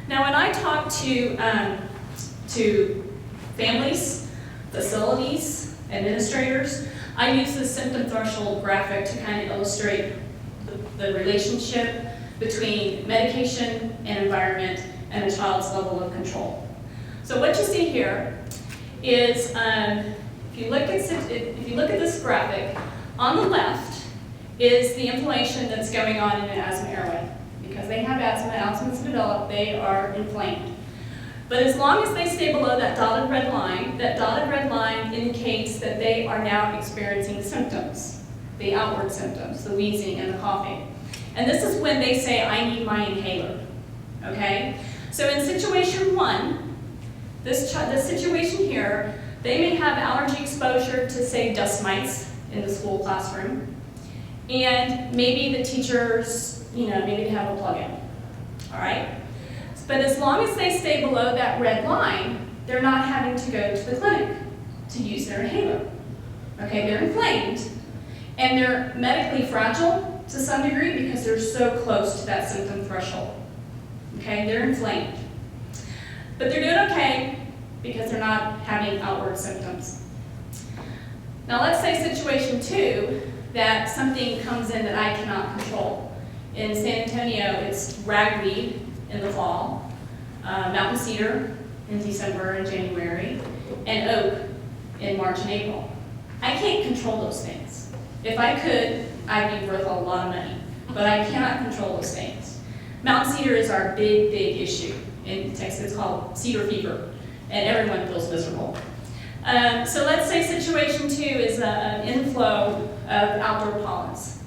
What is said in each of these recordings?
Now, when I talk to families, facilities, administrators, I use the symptom threshold graphic to kind of illustrate the relationship between medication and environment and a child's level of control. So what you see here is, if you look at this graphic, on the left is the inflammation that's going on in an asthma airway. Because they have asthma's developed, they are inflamed. But as long as they stay below that dotted red line indicates that they are now experiencing symptoms, the outward symptoms, the wheezing and the coughing. And this is when they say, I need my inhaler, okay? So in situation one, this situation here, they may have allergy exposure to, say, dust mites in the school classroom, and maybe the teachers, maybe they have a plug-in, all right? But as long as they stay below that red line, they're not having to go to the clinic to use their inhaler. Okay, they're inflamed, and they're medically fragile to some degree because they're so close to that symptom threshold. Okay, they're inflamed. But they're doing okay because they're not having outward symptoms. Now let's say situation two, that something comes in that I cannot control. In San Antonio, it's ragweed in the fall, mountain cedar in December and January, and oak in March and April. I can't control those things. If I could, I'd be worth a lot of money, but I cannot control those things. Mountain cedar is our big, big issue in Texas. It's called cedar fever, and everyone feels miserable. So let's say situation two is an inflow of outdoor pollens.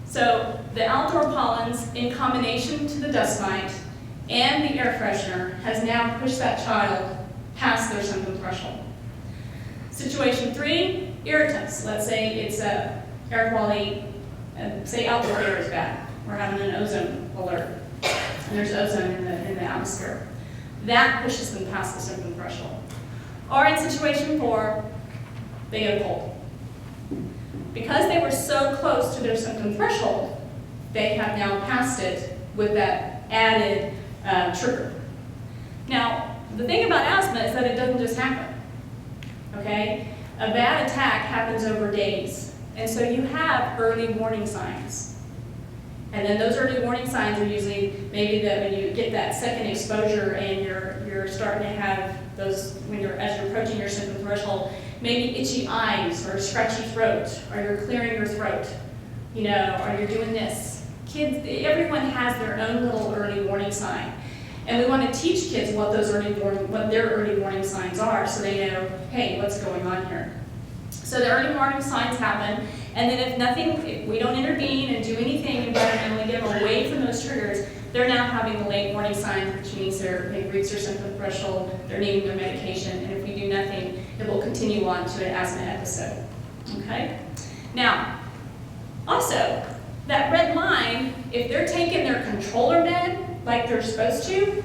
So the outdoor pollens, in combination to the dust mite and the air freshener, has now pushed that child past their symptom threshold. Situation three, irritants. Let's say it's air quality, say outdoor air is bad. We're having an ozone alert, and there's ozone in the atmosphere. That pushes them past the symptom threshold. Or in situation four, they get a cold. Because they were so close to their symptom threshold, they have now passed it with that added trigger. Now, the thing about asthma is that it doesn't just happen, okay? A bad attack happens over days, and so you have early warning signs. And then those early warning signs are usually maybe that when you get that second exposure and you're starting to have those, as you're approaching your symptom threshold, maybe itchy eyes or scratchy throat, or you're clearing your throat, or you're doing this. Kids, everyone has their own little early warning sign. And we want to teach kids what their early warning signs are so they know, hey, what's going on here. So the early warning signs happen, and then if we don't intervene and do anything environmentally, get them away from those triggers, they're now having the late warning signs, which means they've reached their symptom threshold, they're needing their medication, and if we do nothing, it will continue on to an asthma episode. Okay? Now, also, that red line, if they're taking their controller med like they're supposed to,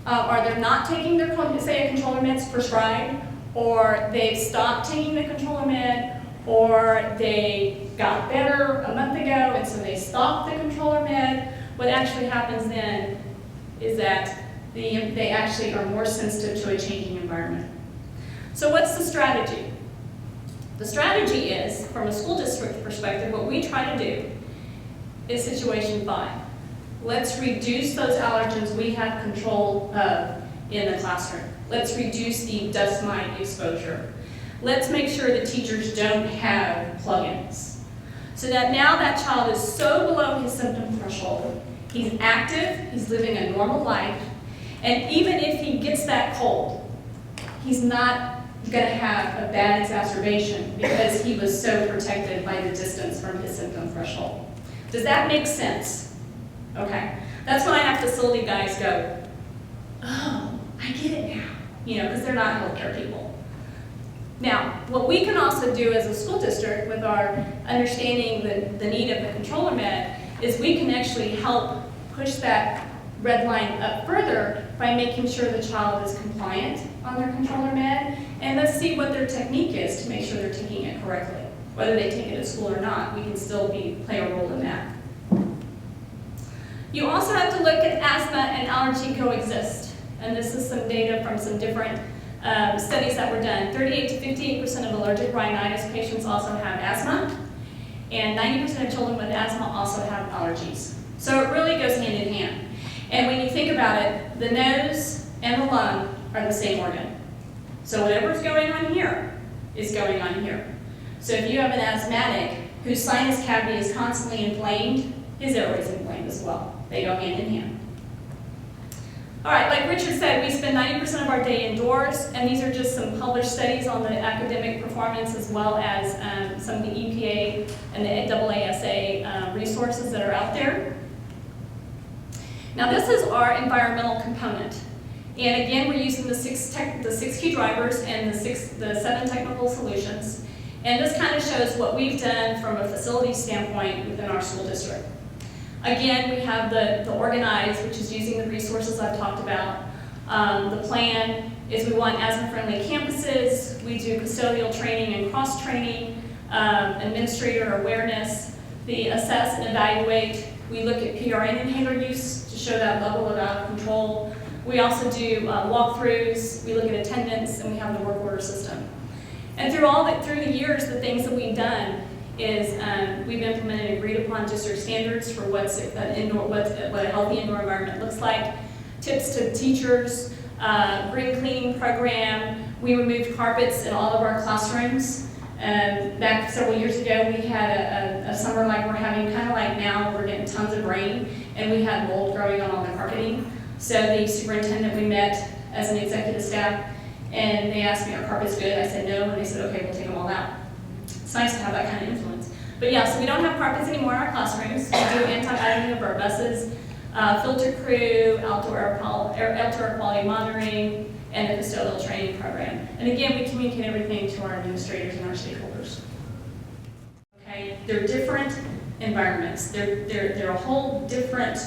or they're not taking their, say a controller med's prescribed, or they've stopped taking the controller med, or they got better a month ago and so they stopped the controller med, what actually happens then is that they actually are more sensitive to a changing environment. So what's the strategy? The strategy is, from a school district perspective, what we try to do is situation 5. Let's reduce those allergens we have control of in the classroom. Let's reduce the dust mite exposure. Let's make sure that teachers don't have plugins. So that now that child is so below his symptom threshold, he's active, he's living a normal life, and even if he gets that cold, he's not going to have a bad exacerbation because he was so protected by the distance from his symptom threshold. Does that make sense? Okay. That's when I have facility guys go, oh, I get it now, because they're not healthcare people. Now, what we can also do as a school district with our understanding the need of the controller med is we can actually help push that red line up further by making sure the child is compliant on their controller med, and let's see what their technique is to make sure they're taking it correctly. Whether they take it at school or not, we can still play a role in that. You also have to look at asthma and allergy coexist. And this is some data from some different studies that were done. 38 to 58% of allergic rhinitis patients also have asthma, and 90% of children with asthma also have allergies. So it really goes hand in hand. And when you think about it, the nose and the lung are the same organ. So whatever's going on here is going on here. So if you have an asthmatic whose sinus cavity is constantly inflamed, his airway is inflamed as well. They go hand in hand. All right, like Richard said, we spend 90% of our day indoors, and these are just some published studies on the academic performance as well as some of the EPA and the AASA resources that are out there. Now this is our environmental component. And again, we're using the six key drivers and the 7 technical solutions. And this kind of shows what we've done from a facility standpoint within our school district. Again, we have the organize, which is using the resources I've talked about. The plan is we want asthma-friendly campuses. We do custodial training and cross-training, administrator awareness. The assess and evaluate. We look at PRN inhaler use to show that level of out of control. We also do walkthroughs. We look at attendance, and we have the work order system. And through the years, the things that we've done is we've implemented agreed upon district standards for what a healthy indoor environment looks like, tips to teachers, green cleaning program. We removed carpets in all of our classrooms. Back several years ago, we had a summer like we're having, kind of like now, we're getting tons of rain, and we had mold growing on all the carpeting. So the superintendent, we met as an executive staff, and they asked me, are carpets good? I said no, and they said, okay, we'll take them all out. It's nice to have that kind of influence. But yeah, so we don't have carpets anymore in our classrooms. We do anti-ironing of our buses, filter crew, outdoor air quality monitoring, and a custodial training program. And again, we communicate everything to our administrators and our stakeholders. Okay, they're different environments. They're a whole different,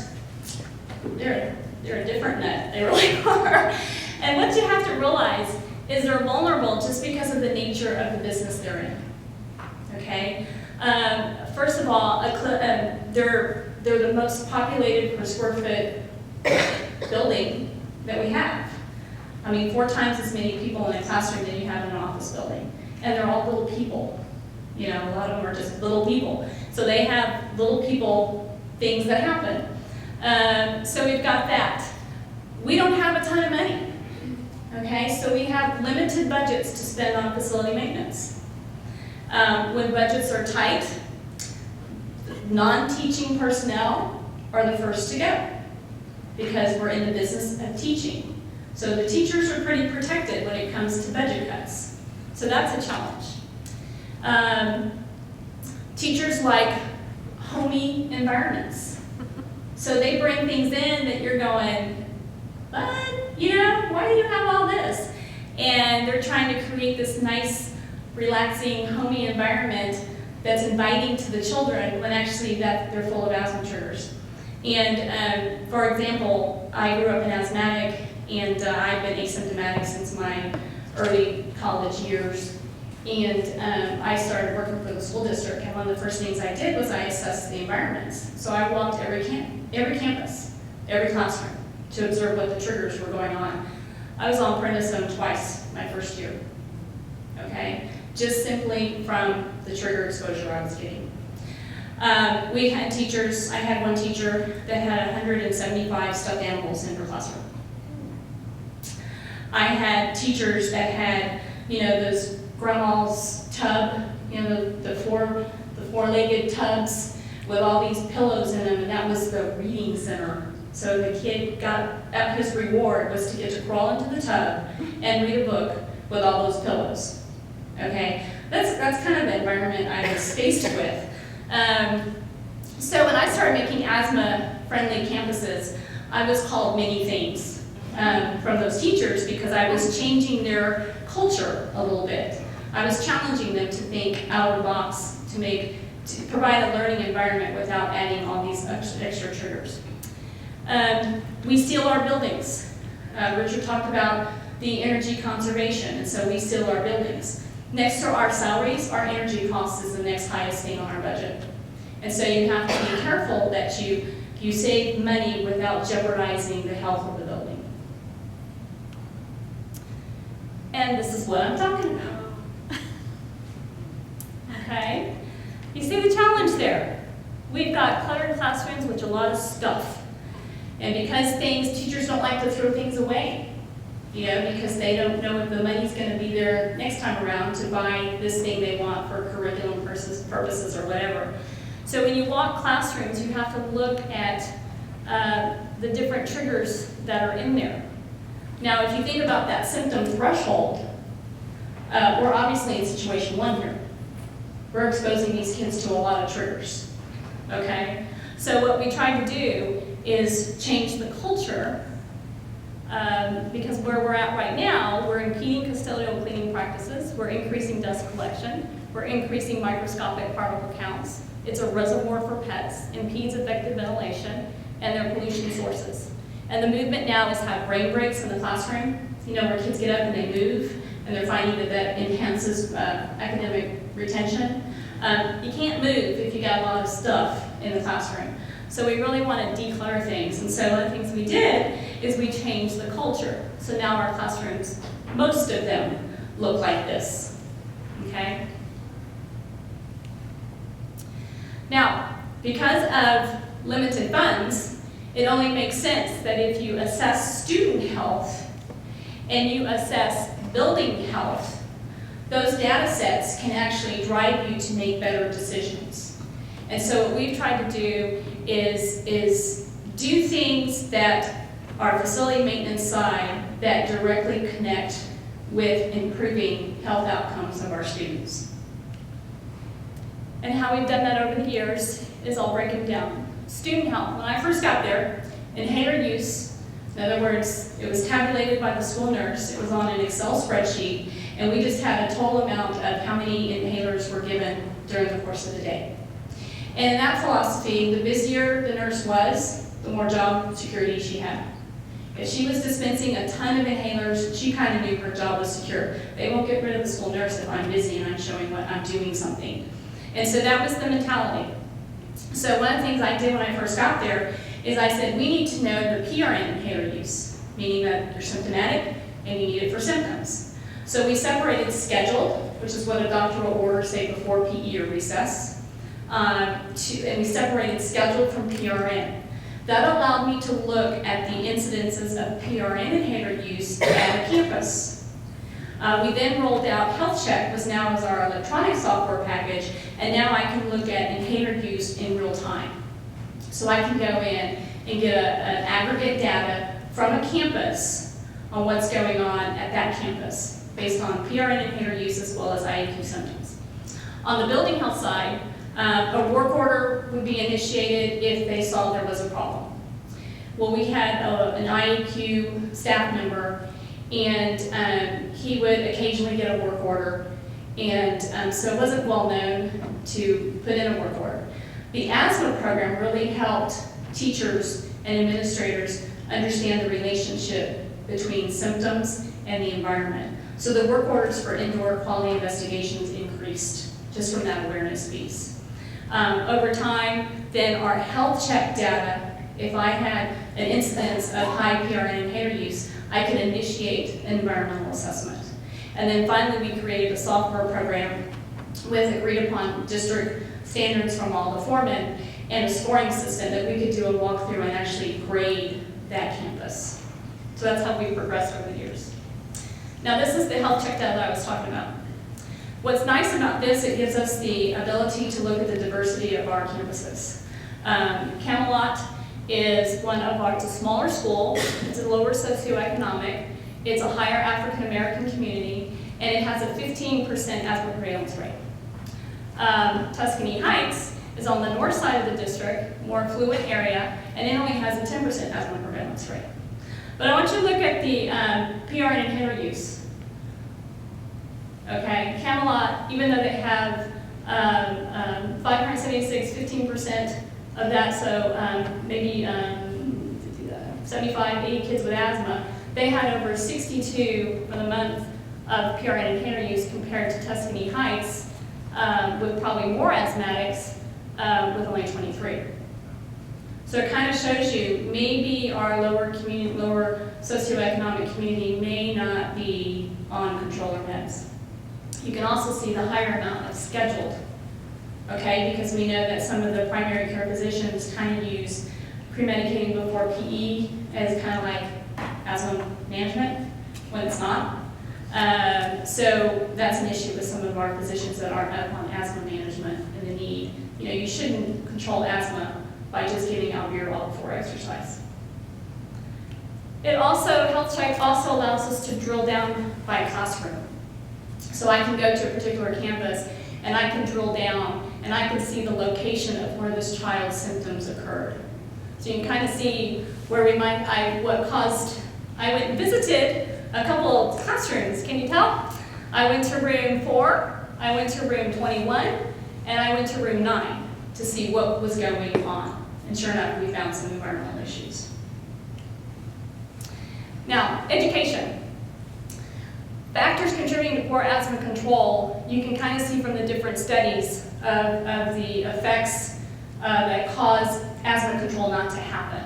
they're a different nut. They really are. And what you have to realize is they're vulnerable just because of the nature of the business they're in. Okay? First of all, they're the most populated per square foot building that we have. I mean, 4 times as many people in a classroom than you have in an office building. And they're all little people. You know, a lot of them are just little people. So they have little people things that happen. So we've got that. We don't have a ton of money. Okay, so we have limited budgets to spend on facility maintenance. When budgets are tight, non-teaching personnel are the first to go because we're in the business of teaching. So the teachers are pretty protected when it comes to budget cuts. So that's a challenge. Teachers like homey environments. So they bring things in that you're going, but, you know, why do you have all this? And they're trying to create this nice, relaxing, homey environment that's inviting to the children when actually they're full of asthma triggers. And for example, I grew up an asthmatic, and I've been asymptomatic since my early college years. And I started working for the school district, and one of the first things I did was I assessed the environments. So I walked every campus, every classroom, to observe what the triggers were going on. I was on prednisone twice my first year, okay? Just simply from the trigger exposure I was getting. We had teachers, I had one teacher that had 175 stuffed animals in her classroom. I had teachers that had, you know, those grandma's tub, you know, the four-legged tubs with all these pillows in them, and that was the reading center. So the kid his reward was to get to crawl into the tub and read a book with all those pillows. Okay, that's kind of the environment I was faced with. So when I started making asthma-friendly campuses, I was called many things from those teachers because I was changing their culture a little bit. I was challenging them to think out of the box, to provide a learning environment without adding all these extra triggers. We seal our buildings. Richard talked about the energy conservation, and so we seal our buildings. Next to our salaries, our energy cost is the next highest thing on our budget. And so you have to be careful that you You save money without jeopardizing the health of the building. And this is what I'm talking about. Okay? You see the challenge there. We've got cluttered classrooms with a lot of stuff. And because teachers don't like to throw things away, because they don't know if the money's going to be there next time around to buy this thing they want for curriculum purposes or whatever. So when you walk classrooms, you have to look at the different triggers that are in there. Now, if you think about that symptom threshold, we're obviously in situation 1 here. We're exposing these kids to a lot of triggers, okay? So what we try to do is change the culture, because where we're at right now, we're impeding custodial cleaning practices, we're increasing dust collection, we're increasing microscopic particle counts. It's a reservoir for pets, impedes effective ventilation, and they're pollution sources. And the movement now is have rain breaks in the classroom, where kids get up and they move, and they're finding that that enhances academic retention. You can't move if you got a lot of stuff in the classroom. So we really want to declutter things. And so one of the things we did is we changed the culture. So now our classrooms, most of them, look like this, okay? Now, because of limited funds, it only makes sense that if you assess student health and you assess building health, those data sets can actually drive you to make better decisions. And so what we've tried to do is do things that are facility maintenance side that directly connect with improving health outcomes of our students. And how we've done that over the years is I'll break them down. Student health. When I first got there, inhaler use, in other words, it was tabulated by the school nurse, it was on an Excel spreadsheet, and we just had a total amount of how many inhalers were given during the course of the day. And in that philosophy, the busier the nurse was, the more job security she had. If she was dispensing a ton of inhalers, she kind of knew her job was secure. They won't get rid of the school nurse if I'm busy and I'm showing what I'm doing something. And so that was the mentality. So one of the things I did when I first got there is I said, we need to know the PRN inhaler use, meaning that you're symptomatic and you need it for symptoms. So we separated scheduled, which is what a doctor will order, say, before PE or recess, and we separated scheduled from PRN. That allowed me to look at the incidences of PRN inhaler use at a campus. We then rolled out Health Check, which now is our electronic software package, and now I can look at inhaler use in real time. So I can go in and get an aggregate data from a campus on what's going on at that campus, based on PRN inhaler use as well as IAQ symptoms. On the building health side, a work order would be initiated if they saw there was a problem. Well, we had an IAQ staff member, and he would occasionally get a work order, and so it wasn't well known to put in a work order. The asthma program really helped teachers and administrators understand the relationship between symptoms and the environment. So the work orders for indoor quality investigations increased just from that awareness piece. Over time, then our health check data, if I had an incidence of high PRN inhaler use, I could initiate an environmental assessment. And then finally, we created a software program with agreed upon district standards from all the foremen and a scoring system that we could do a walkthrough and actually grade that campus. So that's how we progressed over the years. Now this is the health check data I was talking about. What's nice about this, it gives us the ability to look at the diversity of our campuses. Camelot is it's a smaller school, it's a lower socioeconomic, it's a higher African American community, and it has a 15% asthma prevalence rate. Tuscany Heights is on the north side of the district, more affluent area, and it only has a 10% asthma prevalence rate. But I want you to look at the PRN inhaler use. Okay, Camelot, even though they have 576, 15% of that, so maybe 75, 80 kids with asthma, they had over 62 for the month of PRN inhaler use compared to Tuscany Heights with probably more asthmatics with only 23. So it kind of shows you maybe our lower socioeconomic community may not be on controller meds. You can also see the higher amount of scheduled, okay, because we know that some of the primary care physicians kind of use pre-medicating before PE as kind of like asthma management when it's not. So that's an issue with some of our physicians that aren't up on asthma management and the need. You shouldn't control asthma by just giving albuterol before exercise. Health check also allows us to drill down by classroom. So I can go to a particular campus and I can drill down and I can see the location of where this child's symptoms occurred. So you can kind of see where I went and visited a couple of classrooms. Can you tell? I went to room 4, I went to room 21, and I went to room 9 to see what was going on. And sure enough, we found some environmental issues. Now, education. Factors contributing to poor asthma control, you can kind of see from the different studies of the effects that cause asthma control not to happen.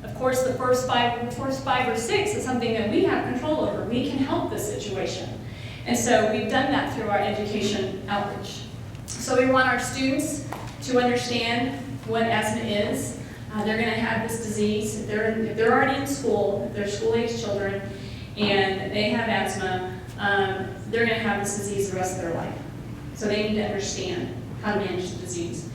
Of course, the first five or six is something that we have control over. We can help this situation. And so we've done that through our education outreach. So we want our students to understand what asthma is. They're going to have this disease. If they're already in school, if they're school-age children, and they have asthma, they're going to have this disease the rest of their life. So they need to understand how to manage the disease.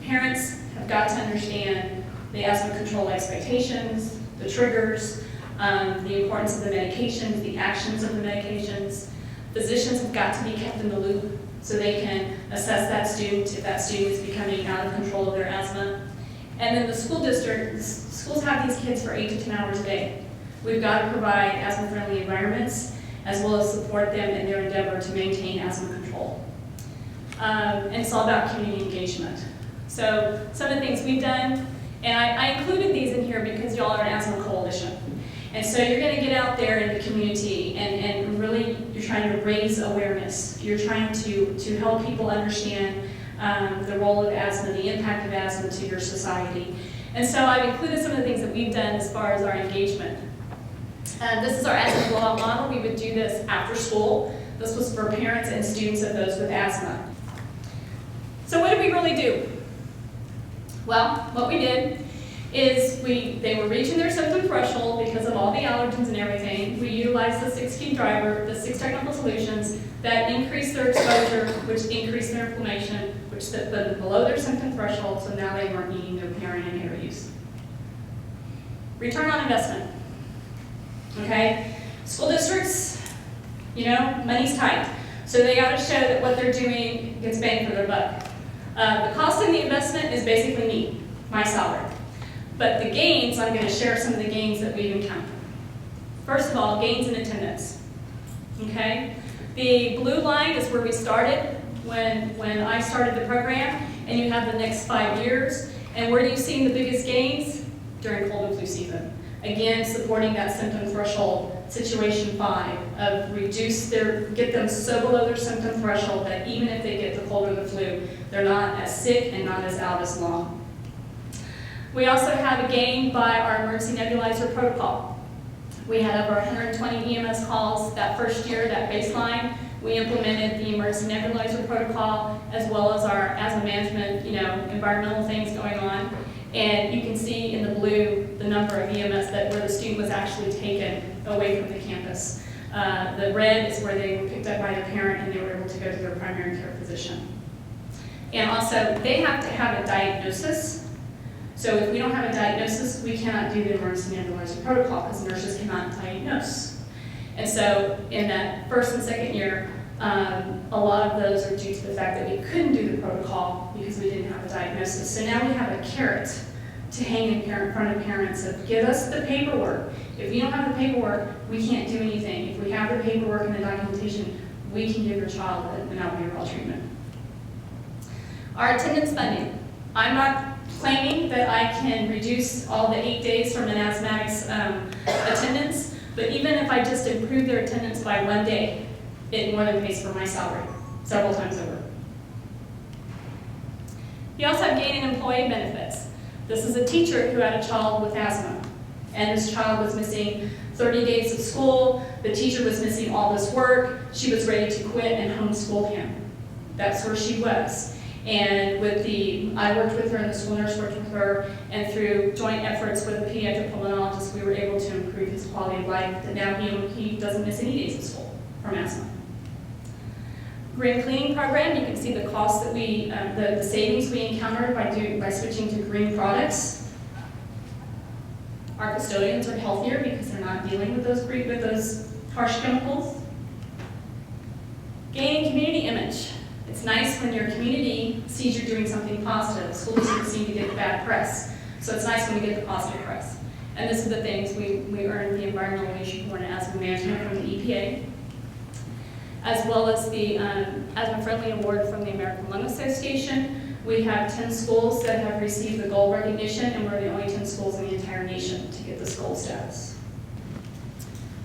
Parents have got to understand the asthma control expectations, the triggers, the importance of the medications, the actions of the medications. Physicians have got to be kept in the loop so they can assess that student if that student is becoming out of control of their asthma. And then the schools have these kids for 8 to 10 hours a day. We've got to provide asthma-friendly environments as well as support them in their endeavor to maintain asthma control. And it's all about community engagement. So some of the things we've done, and I included these in here because y'all are an asthma coalition. And so you're going to get out there in the community and really you're trying to raise awareness. You're trying to help people understand the role of asthma, the impact of asthma to your society. And so I've included some of the things that we've done as far as our engagement. This is our asthma blowout model. We would do this after school. This was for parents and students of those with asthma. So what did we really do? Well, what we did is they were reaching their symptom threshold because of all the allergens and everything. We utilized the 6 key driver, the 6 technical solutions that increased their exposure, which increased their inflammation, which set them below their symptom threshold, so now they weren't needing their parent inhaler use. Return on investment. Okay? School districts, money's tight. So they got to show that what they're doing gets bang for their buck. The cost of the investment is basically me, my salary. But the gains, I'm going to share some of the gains that we've encountered. First of all, gains in attendance. Okay? The blue line is where we started when I started the program, and you have the next 5 years. And where do you see the biggest gains? During cold and flu season. Again, supporting that symptom threshold, situation 5, of get them so below their symptom threshold that even if they get the cold or the flu, they're not as sick and not as out as long. We also have a gain by our emergency nebulizer protocol. We had over 120 EMS calls that first year, that baseline. We implemented the emergency nebulizer protocol as well as our asthma management, environmental things going on. And you can see in the blue the number of EMS where the student was actually taken away from the campus. The red is where they were picked up by the parent and they were able to go to their primary care physician. And also, they have to have a diagnosis. So if we don't have a diagnosis, we cannot do the emergency nebulizer protocol because nurses cannot diagnose. And so in that first and second year, a lot of those are due to the fact that we couldn't do the protocol because we didn't have a diagnosis. So now we have a carrot to hang in front of parents of give us the paperwork. If you don't have the paperwork, we can't do anything. If we have the paperwork and the documentation, we can give your child an albuterol treatment. Our attendance funding. I'm not claiming that I can reduce all the 8 days from an asthmatic's attendance, but even if I just improve their attendance by 1 day, it more than pays for my salary several times over. You also have gain in employee benefits. This is a teacher who had a child with asthma, and this child was missing 30 days of school. The teacher was missing all this work. She was ready to quit and homeschool him. That's where she was. And I worked with her, and the school nurse worked with her, and through joint efforts with a pediatric pulmonologist, we were able to improve his quality of life. And now he doesn't miss any days of school from asthma. Green cleaning program, you can see the cost that the savings we encountered by switching to green products. Our custodians are healthier because they're not dealing with those harsh chemicals. Gaining community image. It's nice when your community sees you're doing something positive. School districts seem to get the bad press, so it's nice when we get the positive press. And this is the things we earned the Environmental Leadership Award in Asthma Management from the EPA, as well as the Asthma Friendly Award from the American Lung Association. We have 10 schools that have received the gold recognition, and we're the only 10 schools in the entire nation to get this gold status.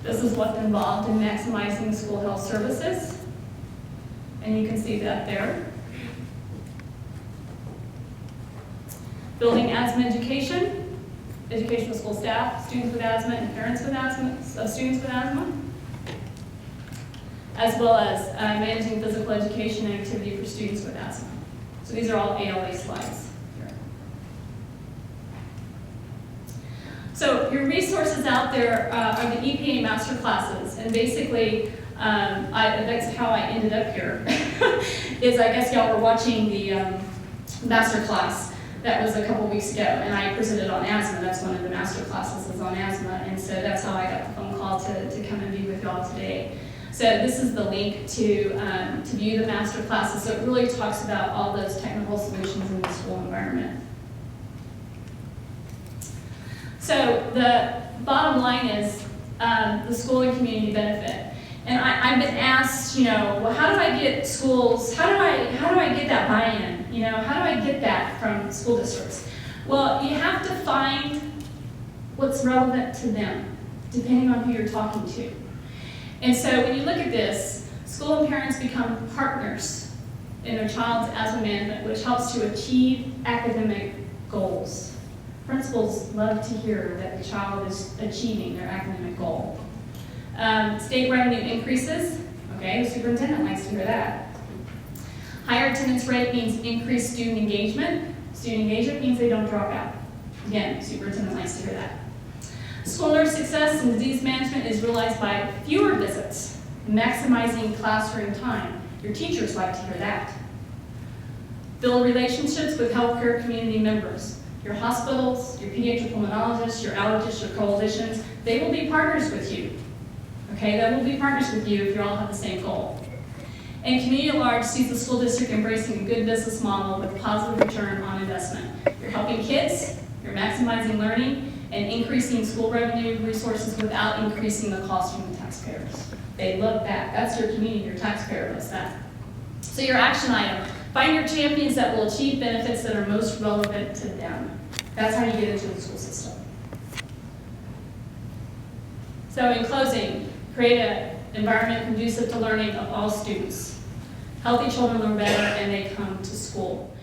This is what's involved in maximizing school health services, and you can see that there. Building asthma education, educational school staff, students with asthma, and parents with asthma, students with asthma, as well as managing physical education and activity for students with asthma. So these are all ALA slides here. So your resources out there are the EPA master classes, and basically that's how I ended up here. Is I guess y'all were watching the master class that was a couple weeks ago, and I presented on asthma. That's one of the master classes is on asthma, and so that's how I got the phone call to come and be with y'all today. So this is the link to view the master classes. So it really talks about all those technical solutions in the school environment. So the bottom line is the school and community benefit. And I've been asked, well, how do I get schools? How do I get that buy-in? How do I get that from school districts? Well, you have to find what's relevant to them, depending on who you're talking to. And so when you look at this, school and parents become partners in their child's asthma management, which helps to achieve academic goals. Principals love to hear that the child is achieving their academic goal. State revenue increases. Okay, the superintendent likes to hear that. Higher attendance rate means increased student engagement. Student engagement means they don't drop out. Again, superintendent likes to hear that. School nurse success in disease management is realized by fewer visits, maximizing classroom time. Your teachers like to hear that. Build relationships with healthcare community members. Your hospitals, your pediatric pulmonologists, your allergists, your coalitions, they will be partners with you. Okay, they will be partners with you if you all have the same goal. And community at large sees the school district embracing a good business model with positive return on investment. You're helping kids, you're maximizing learning, and increasing school revenue resources without increasing the cost from the taxpayers. They love that. That's your community, your taxpayer loves that. So your action item, find your champions that will achieve benefits that are most relevant to them. That's how you get into the school system. So in closing, create an environment conducive to learning of all students. Healthy children learn better and they come to school.